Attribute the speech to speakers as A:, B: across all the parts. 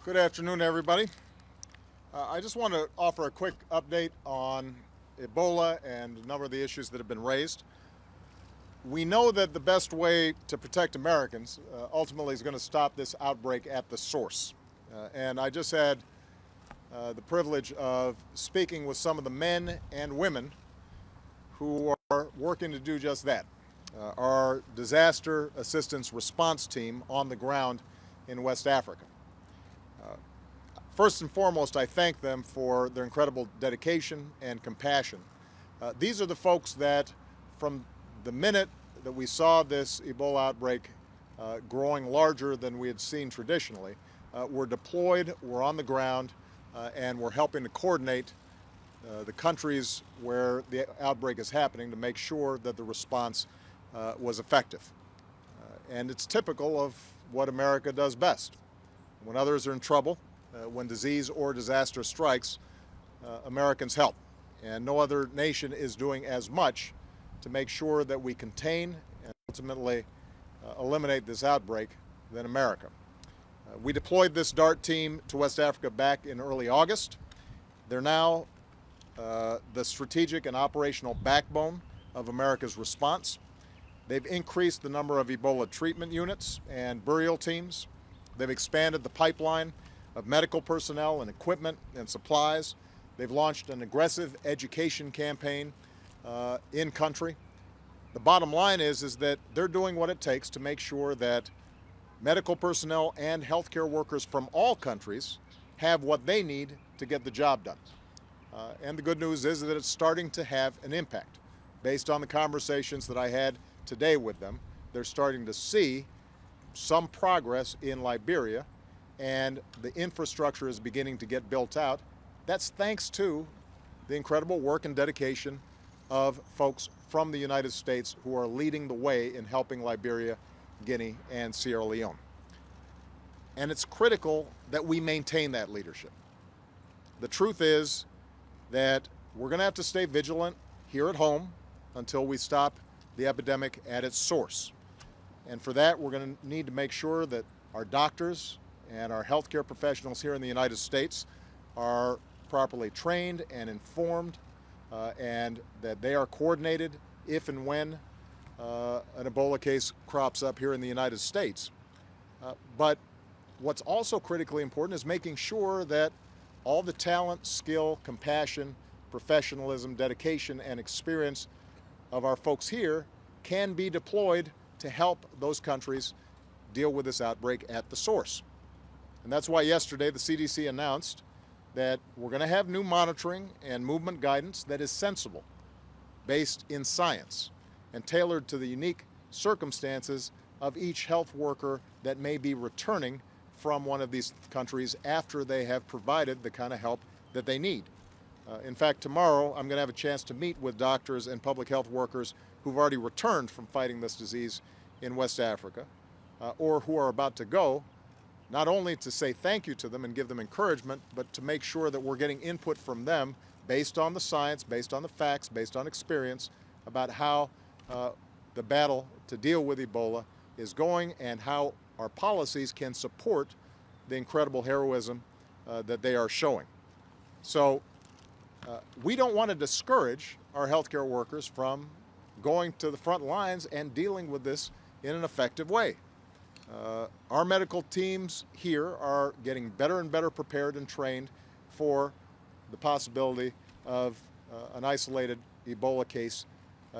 A: Good afternoon, everybody. I just want to offer a quick update on Ebola and a number of the issues that have been raised. We know that the best way to protect Americans ultimately is going to stop this outbreak at the source. And I just had the privilege of speaking with some of the men and women who are working to do just that. Our disaster assistance response team on the ground in West Africa. First and foremost, I thank them for their incredible dedication and compassion. These are the folks that, from the minute that we saw this Ebola outbreak growing larger than we had seen traditionally, were deployed, were on the ground, and were helping to coordinate the countries where the outbreak is happening to make sure that the response was effective. And it's typical of what America does best. When others are in trouble, when disease or disaster strikes, Americans help. And no other nation is doing as much to make sure that we contain and ultimately eliminate this outbreak than America. We deployed this DART team to West Africa back in early August. They're now the strategic and operational backbone of America's response. They've increased the number of Ebola treatment units and burial teams. They've expanded the pipeline of medical personnel and equipment and supplies. They've launched an aggressive education campaign in country. The bottom line is that they're doing what it takes to make sure that medical personnel and healthcare workers from all countries have what they need to get the job done. And the good news is that it's starting to have an impact. Based on the conversations that I had today with them, they're starting to see some progress in Liberia, and the infrastructure is beginning to get built out. That's thanks to the incredible work and dedication of folks from the United States who are leading the way in helping Liberia, Guinea, and Sierra Leone. And it's critical that we maintain that leadership. The truth is that we're going to have to stay vigilant here at home until we stop the epidemic at its source. And for that, we're going to need to make sure that our doctors and our healthcare professionals here in the United States are properly trained and informed, and that they are coordinated if and when an Ebola case crops up here in the United States. But what's also critically important is making sure that all the talent, skill, compassion, professionalism, dedication, and experience of our folks here can be deployed to help those countries deal with this outbreak at the source. And that's why yesterday the CDC announced that we're going to have new monitoring and movement guidance that is sensible, based in science, and tailored to the unique circumstances of each health worker that may be returning from one of these countries after they have provided the kind of help that they need. In fact, tomorrow I'm going to have a chance to meet with doctors and public health workers who've already returned from fighting this disease in West Africa, or who are about to go, not only to say thank you to them and give them encouragement, but to make sure that we're getting input from them based on the science, based on the facts, based on experience about how the battle to deal with Ebola is going and how our policies can support the incredible heroism that they are showing. So we don't want to discourage our healthcare workers from going to the front lines and dealing with this in an effective way. Our medical teams here are getting better and better prepared and trained for the possibility of an isolated Ebola case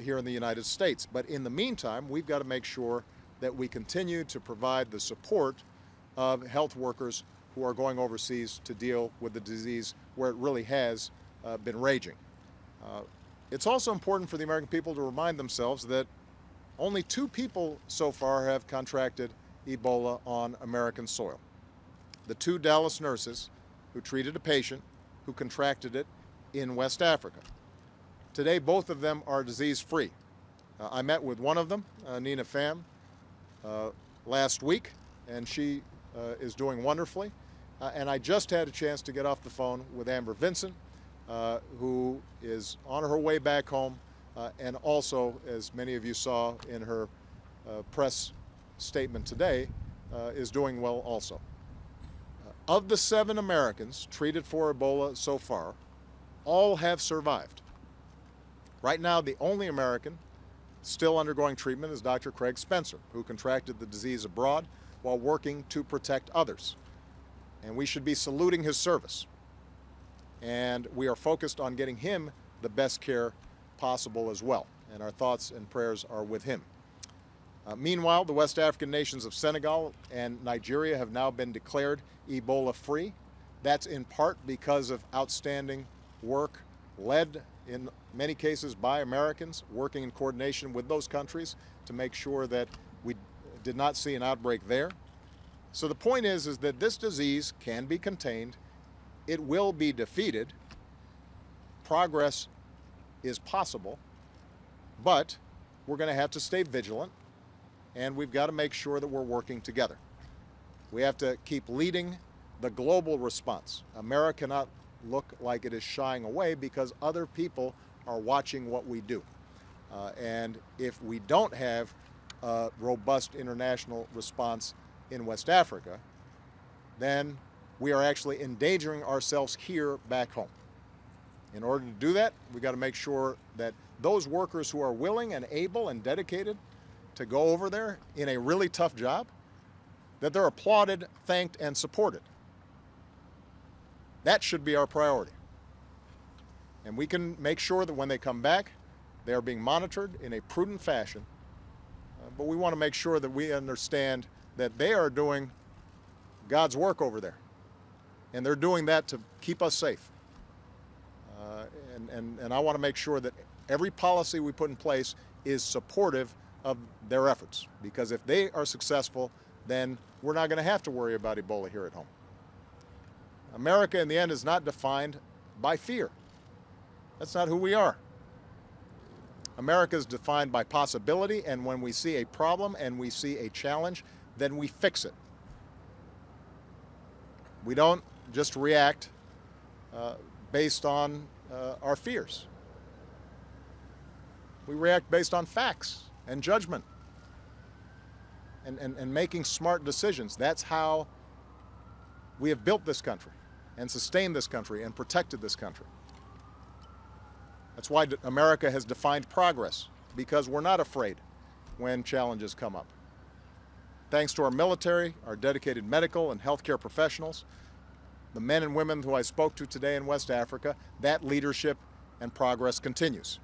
A: here in the United States. But in the meantime, we've got to make sure that we continue to provide the support of health workers who are going overseas to deal with the disease where it really has been raging. It's also important for the American people to remind themselves that only 2 people so far have contracted Ebola on American soil. The 2 Dallas nurses who treated a patient who contracted it in West Africa. Today, both of them are disease-free. I met with one of them, Nina Pham, last week, and she is doing wonderfully. And I just had a chance to get off the phone with Amber Vincent, who is on her way back home, and also, as many of you saw in her press statement today, is doing well also. Of the 7 Americans treated for Ebola so far, all have survived. Right now, the only American still undergoing treatment is Dr. Craig Spencer, who contracted the disease abroad while working to protect others. And we should be saluting his service. And we are focused on getting him the best care possible as well. And our thoughts and prayers are with him. Meanwhile, the West African nations of Senegal and Nigeria have now been declared Ebola-free. That's in part because of outstanding work led in many cases by Americans working in coordination with those countries to make sure that we did not see an outbreak there. So the point is that this disease can be contained. It will be defeated. Progress is possible, but we're going to have to stay vigilant, and we've got to make sure that we're working together. We have to keep leading the global response. America cannot look like it is shying away because other people are watching what we do. And if we don't have a robust international response in West Africa, then we are actually endangering ourselves here back home. In order to do that, we've got to make sure that those workers who are willing and able and dedicated to go over there in a really tough job, that they're applauded, thanked, and supported. That should be our priority. And we can make sure that when they come back, they are being monitored in a prudent fashion. But we want to make sure that we understand that they are doing God's work over there. And they're doing that to keep us safe. And I want to make sure that every policy we put in place is supportive of their efforts. Because if they are successful, then we're not going to have to worry about Ebola here at home. America, in the end, is not defined by fear. That's not who we are. America is defined by possibility, and when we see a problem and we see a challenge, then we fix it. We don't just react based on our fears. We react based on facts and judgment and making smart decisions. That's how we have built this country and sustained this country and protected this country. That's why America has defined progress, because we're not afraid when challenges come up. Thanks to our military, our dedicated medical and healthcare professionals, the men and women who I spoke to today in West Africa, that leadership and progress continues.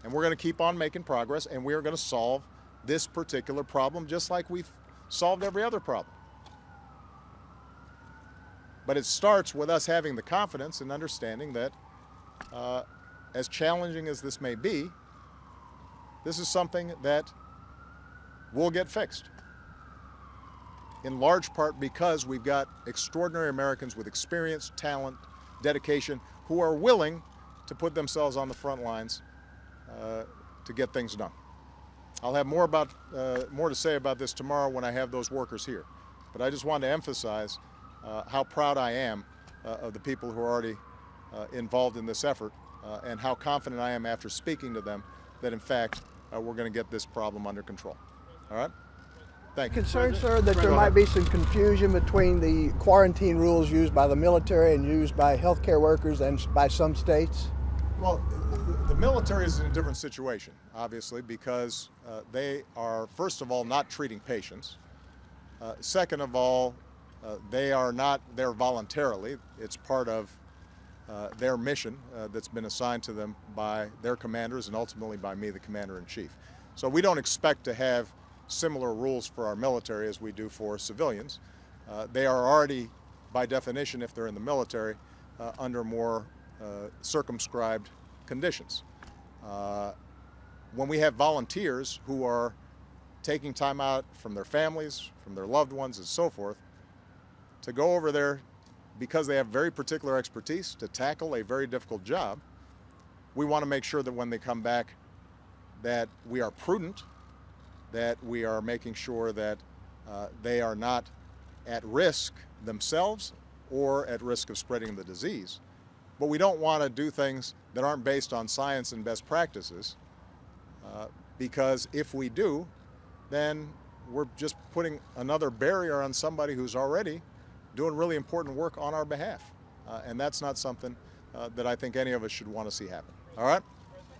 A: And we're going to keep on making progress, and we are going to solve this particular problem just like we've solved every other problem. But it starts with us having the confidence and understanding that as challenging as this may be, this is something that will get fixed. In large part because we've got extraordinary Americans with experience, talent, dedication, who are willing to put themselves on the front lines to get things done. I'll have more to say about this tomorrow when I have those workers here. But I just wanted to emphasize how proud I am of the people who are already involved in this effort and how confident I am after speaking to them that, in fact, we're going to get this problem under control. All right? Thank you.
B: Concerned, sir, that there might be some confusion between the quarantine rules used by the military and used by healthcare workers and by some states?
A: Well, the military is in a different situation, obviously, because they are, first of all, not treating patients. Second of all, they are not there voluntarily. It's part of their mission that's been assigned to them by their commanders and ultimately by me, the commander-in-chief. So we don't expect to have similar rules for our military as we do for civilians. They are already, by definition, if they're in the military, under more circumscribed conditions. When we have volunteers who are taking time out from their families, from their loved ones, and so forth, to go over there because they have very particular expertise to tackle a very difficult job, we want to make sure that when they come back that we are prudent, that we are making sure that they are not at risk themselves or at risk of spreading the disease. But we don't want to do things that aren't based on science and best practices, because if we do, then we're just putting another barrier on somebody who's already doing really important work on our behalf. And that's not something that I think any of us should want to see happen. All right?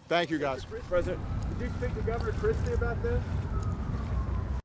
A: Thank you, guys.
C: President, did you speak to Governor Christie about this?